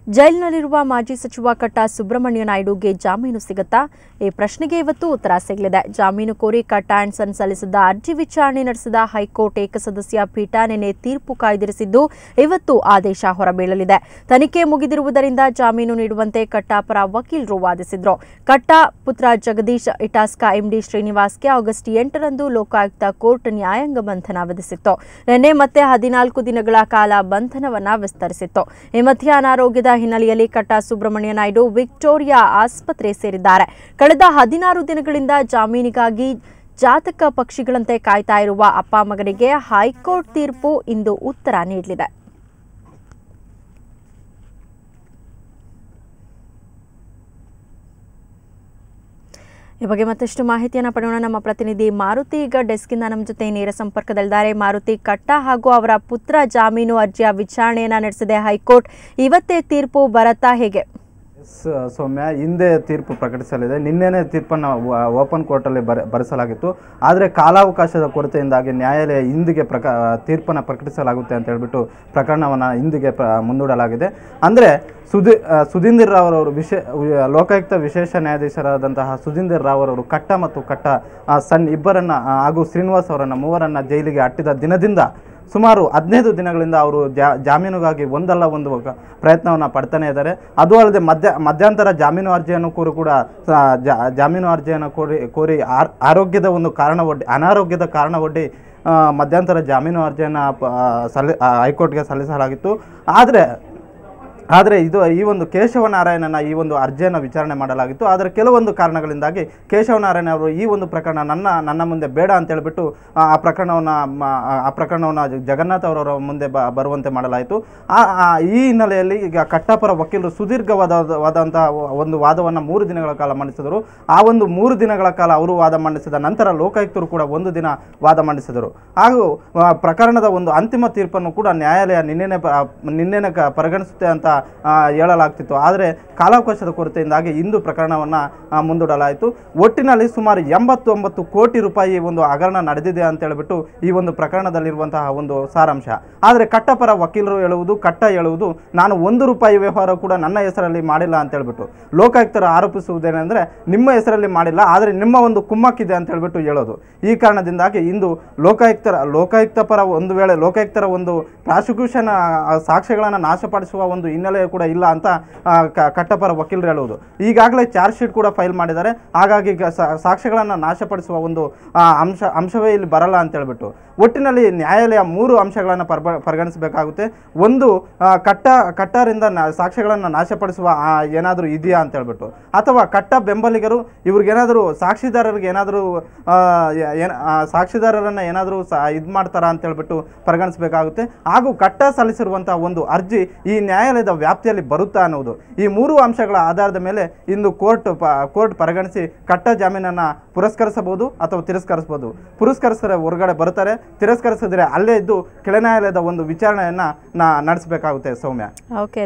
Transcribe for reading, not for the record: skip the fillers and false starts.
ಜೈಲಿನಲ್ಲಿರುವ ಮಾಜಿ ಸಚಿವ ಕಟ್ಟಾ ಸುಬ್ರಹ್ಮಣ್ಯ ನಾಯ್ಡುಗೆ ಜಾಮೀನು ಸಿಗುತ್ತಾ? ಈ ಪ್ರಶ್ನೆಗೆ ಇವತ್ತು ಉತ್ತರ ಸಿಗಲಿದೆ. ಜಾಮೀನು ಕೋರಿ ಕಟ್ಟಾ ಅಂಡ್ ಸನ್ಸ್ ಸಲ್ಲಿಸಿದ್ದ ಅರ್ಜಿ ವಿಚಾರಣೆ ನಡೆಸಿದ ಹೈಕೋರ್ಟ್ ಏಕಸದಸ್ಯ ಪೀಠ ನಿನ್ನೆ ತೀರ್ಪು ಕಾಯ್ದಿರಿಸಿದ್ದು, ಇವತ್ತು ಆದೇಶ ಹೊರಬೀಳಲಿದೆ. ತನಿಖೆ ಮುಗಿದಿರುವುದರಿಂದ ಜಾಮೀನು ನೀಡುವಂತೆ ಕಟ್ಟಾ ಪರ ವಕೀಲರು ವಾದಿಸಿದ್ರು. ಕಟ್ಟಾ ಪುತ್ರ ಜಗದೀಶ್ ಇಟಾಸ್ಕಾ ಎಂಡಿ ಶ್ರೀನಿವಾಸ್ಗೆ ಆಗಸ್ಟ್ 8ರಂದು ಲೋಕಾಯುಕ್ತ ಕೋರ್ಟ್ ನ್ಯಾಯಾಂಗ ಬಂಧನ ವಿಧಿಸಿತ್ತು. ನಿನ್ನೆ ಮತ್ತೆ 14 ದಿನಗಳ ಕಾಲ ಬಂಧನವನ್ನ ವಿಸ್ತರಿಸಿತ್ತು. ಈ ಮಧ್ಯೆ ಅನಾರೋಗ್ಯದ ಹಿನ್ನೆಲೆಯಲ್ಲಿ ಕಟ್ಟಾ ಸುಬ್ರಹ್ಮಣ್ಯ ನಾಯ್ಡು ವಿಕ್ಟೋರಿಯಾ ಆಸ್ಪತ್ರೆ ಸೇರಿದ್ದಾರೆ. ಕಳೆದ 16 ದಿನಗಳಿಂದ ಜಾಮೀನಿಗಾಗಿ ಜಾತಕ ಪಕ್ಷಿಗಳಂತೆ ಕಾಯ್ತಾ ಇರುವ ಅಪ್ಪ ಮಗನಿಗೆ ಹೈಕೋರ್ಟ್ ತೀರ್ಪು ಇಂದು ಉತ್ತರ ನೀಡಲಿದೆ. ಈ ಬಗ್ಗೆ ಮತ್ತಷ್ಟು ಮಾಹಿತಿಯನ್ನು ಪಡೆಯೋಣ. ನಮ್ಮ ಪ್ರತಿನಿಧಿ ಮಾರುತಿ ಈಗ ಡೆಸ್ಕಿಂದ ನಮ್ಮ ಜೊತೆ ನೇರ ಸಂಪರ್ಕದಲ್ಲಿದ್ದಾರೆ. ಮಾರುತಿ, ಕಟ್ಟಾ ಹಾಗೂ ಅವರ ಪುತ್ರ ಜಾಮೀನು ಅರ್ಜಿಯ ವಿಚಾರಣೆಯನ್ನ ನಡೆಸಿದೆ ಹೈಕೋರ್ಟ್. ಇವತ್ತೇ ತೀರ್ಪು ಬರತ್ತಾ, ಹೇಗೆ? ಸೌಮ್ಯ, ಹಿಂದೆ ತೀರ್ಪು ಪ್ರಕಟಿಸಲಿದೆ. ನಿನ್ನೆನೇ ತೀರ್ಪನ್ನು ಓಪನ್ ಕೋರ್ಟಲ್ಲಿ ಬರೆಸಲಾಗಿತ್ತು. ಆದರೆ ಕಾಲಾವಕಾಶದ ಕೊರತೆಯಿಂದಾಗಿ ನ್ಯಾಯಾಲಯ ಇಂದಿಗೆ ತೀರ್ಪನ್ನು ಪ್ರಕಟಿಸಲಾಗುತ್ತೆ ಅಂತ ಹೇಳ್ಬಿಟ್ಟು ಪ್ರಕರಣವನ್ನು ಇಂದಿಗೆ ಮುಂದೂಡಲಾಗಿದೆ. ಅಂದರೆ ಸುಧೀಂದರ್ ರಾವ್ ಅವರು ಲೋಕಾಯುಕ್ತ ವಿಶೇಷ ನ್ಯಾಯಾಧೀಶರಾದಂತಹ ಸುಧೀಂದರ್ ರಾವ್ ಅವರು ಕಟ್ಟಾ ಮತ್ತು ಕಟ್ಟಾ ಸನ್ ಇಬ್ಬರನ್ನು ಹಾಗೂ ಶ್ರೀನಿವಾಸ್ ಅವರನ್ನು ಮೂವರನ್ನು ಜೈಲಿಗೆ ಅಟ್ಟಿದ ದಿನದಿಂದ ಸುಮಾರು 15 ದಿನಗಳಿಂದ ಅವರು ಜಾಮೀನುಗಾಗಿ ಒಂದಲ್ಲ ಒಂದು ಪ್ರಯತ್ನವನ್ನು ಪಡ್ತಾನೆ ಇದ್ದಾರೆ. ಅದು ಅಲ್ಲದೆ ಮಧ್ಯಂತರ ಜಾಮೀನು ಅರ್ಜಿಯನ್ನು ಕೂಡ ಜಾಮೀನು ಅರ್ಜಿಯನ್ನು ಕೋರಿ ಆರೋಗ್ಯದ ಒಂದು ಅನಾರೋಗ್ಯದ ಕಾರಣ ಒಡ್ಡಿ ಮಧ್ಯಂತರ ಜಾಮೀನು ಅರ್ಜಿಯನ್ನು ಹೈಕೋರ್ಟ್ಗೆ ಸಲ್ಲಿಸಲಾಗಿತ್ತು. ಆದರೆ ಈ ಒಂದು ಕೇಶವನಾರಾಯಣನ ಈ ಒಂದು ಅರ್ಜಿಯನ್ನು ವಿಚಾರಣೆ ಮಾಡಲಾಗಿತ್ತು. ಆದರೆ ಕೆಲವೊಂದು ಕಾರಣಗಳಿಂದಾಗಿ ಕೇಶವನಾರಾಯಣ ಅವರು ಈ ಒಂದು ಪ್ರಕರಣ ನನ್ನ ಮುಂದೆ ಬೇಡ ಅಂತ ಹೇಳ್ಬಿಟ್ಟು ಆ ಪ್ರಕರಣವನ್ನು ಜಗನ್ನಾಥ್ ಅವರವರ ಮುಂದೆ ಬರುವಂತೆ ಮಾಡಲಾಯಿತು. ಈ ಹಿನ್ನೆಲೆಯಲ್ಲಿ ಈಗ ಕಟ್ಟಾಪರ ವಕೀಲರು ಸುದೀರ್ಘವಾದಂತಹ ಒಂದು ವಾದವನ್ನು 3 ದಿನಗಳ ಕಾಲ ಮಂಡಿಸಿದರು. ಆ ಒಂದು 3 ದಿನಗಳ ಕಾಲ ಅವರು ವಾದ ಮಂಡಿಸಿದ ನಂತರ ಲೋಕಾಯುಕ್ತರು ಕೂಡ 1 ದಿನ ವಾದ ಮಂಡಿಸಿದರು. ಹಾಗೂ ಪ್ರಕರಣದ ಒಂದು ಅಂತಿಮ ತೀರ್ಪನ್ನು ಕೂಡ ನ್ಯಾಯಾಲಯ ನಿನ್ನೆನೆ ಪರಿಗಣಿಸುತ್ತೆ ಅಂತ ಹೇಳಲಾಗ್ತಿತ್ತು. ಆದರೆ ಕಾಲಾವಕಾಶದ ಕೊರತೆಯಿಂದಾಗಿ ಇಂದು ಪ್ರಕರಣವನ್ನು ಮುಂದೂಡಲಾಯಿತು. ಒಟ್ಟಿನಲ್ಲಿ ಸುಮಾರು 89 ಕೋಟಿ ರೂಪಾಯಿ ಒಂದು ಹಗರಣ ನಡೆದಿದೆ ಅಂತ ಹೇಳ್ಬಿಟ್ಟು ಈ ಒಂದು ಪ್ರಕರಣದಲ್ಲಿರುವಂತಹ ಒಂದು ಸಾರಾಂಶ. ಆದರೆ ಕಟ್ಟಪರ ವಕೀಲರು ಕಟ್ಟಾ ಹೇಳುವುದು, ನಾನು 1 ರೂಪಾಯಿ ವ್ಯವಹಾರ ಕೂಡ ನನ್ನ ಹೆಸರಲ್ಲಿ ಮಾಡಿಲ್ಲ ಅಂತ ಹೇಳ್ಬಿಟ್ಟು. ಲೋಕಾಯುಕ್ತರು ಆರೋಪಿಸುವುದೇನೆಂದರೆ ನಿಮ್ಮ ಹೆಸರಲ್ಲಿ ಮಾಡಿಲ್ಲ, ಆದರೆ ನಿಮ್ಮ ಒಂದು ಕುಮ್ಮಕ್ಕಿದೆ ಅಂತ ಹೇಳ್ಬಿಟ್ಟು ಹೇಳೋದು. ಈ ಕಾರಣದಿಂದಾಗಿ ಇಂದು ಲೋಕಾಯುಕ್ತ ಪರ ಒಂದು ವೇಳೆ ಲೋಕಾಯುಕ್ತರ ಒಂದು ಪ್ರಾಸಿಕ್ಯೂಷನ್ ಸಾಕ್ಷ್ಯಗಳನ್ನು ನಾಶಪಡಿಸುವ ಒಂದು ಹಿನ್ನೆಲೆ ಕೂಡ ಇಲ್ಲ ಅಂತ ಕಟ್ಟಪರ ವಕೀಲರು ಹೇಳುವುದು. ಈಗಾಗಲೇ ಚಾರ್ಜ್ ಶೀಟ್ ಕೂಡ ಫೈಲ್ ಮಾಡಿದ್ದಾರೆ. ಹಾಗಾಗಿ ಸಾಕ್ಷ್ಯಗಳನ್ನು ನಾಶಪಡಿಸುವ ಒಂದು ಅಂಶವೇ ಇಲ್ಲಿ ಬರಲ್ಲ ಅಂತ ಹೇಳ್ಬಿಟ್ಟು ಒಟ್ಟಿನಲ್ಲಿ ನ್ಯಾಯಾಲಯ 3 ಅಂಶಗಳನ್ನು ಪರಿಗಣಿಸಬೇಕಾಗುತ್ತೆ. ಒಂದು, ಕಟ್ಟಾರಿಂದ ಸಾಕ್ಷ್ಯಗಳನ್ನು ನಾಶಪಡಿಸುವ ಏನಾದರೂ ಇದೆಯಾ ಅಂತ ಹೇಳ್ಬಿಟ್ಟು, ಅಥವಾ ಕಟ್ಟಾ ಬೆಂಬಲಿಗರು ಇವ್ರಿಗೇನಾದರೂ ಸಾಕ್ಷಿದಾರರನ್ನು ಏನಾದರೂ ಇದು ಮಾಡ್ತಾರಾ ಅಂತ ಹೇಳ್ಬಿಟ್ಟು ಪರಿಗಣಿಸಬೇಕಾಗುತ್ತೆ. ಹಾಗೂ ಕಟ್ಟಾ ಸಲ್ಲಿಸಿರುವಂತಹ ಒಂದು ಅರ್ಜಿ ಈ ನ್ಯಾಯಾಲಯದ ವ್ಯಾಪ್ತಿಯಲ್ಲಿ ಬರುತ್ತಾ ಅನ್ನೋದು. ಈ 3 ಅಂಶಗಳ ಆಧಾರದ ಮೇಲೆ ಇಂದು ಕೋರ್ಟ್ ಪರಿಗಣಿಸಿ ಕಟ್ಟಾ ಜಾಮೀನನ್ನು ಪುರಸ್ಕರಿಸಬಹುದು ಅಥವಾ ತಿರಸ್ಕರಿಸಬಹುದು. ಪುರಸ್ಕರಿಸಿದರೆ ಹೊರಗಡೆ ಬರ್ತಾರೆ, ತಿರಸ್ಕರಿಸಿದರೆ ಅಲ್ಲೇ ಇದ್ದು ಕೆಳ ನ್ಯಾಯಾಲಯದ ಒಂದು ವಿಚಾರಣೆಯನ್ನು ನಡೆಸಬೇಕಾಗುತ್ತೆ. ಸೌಮ್ಯ. ಓಕೆ.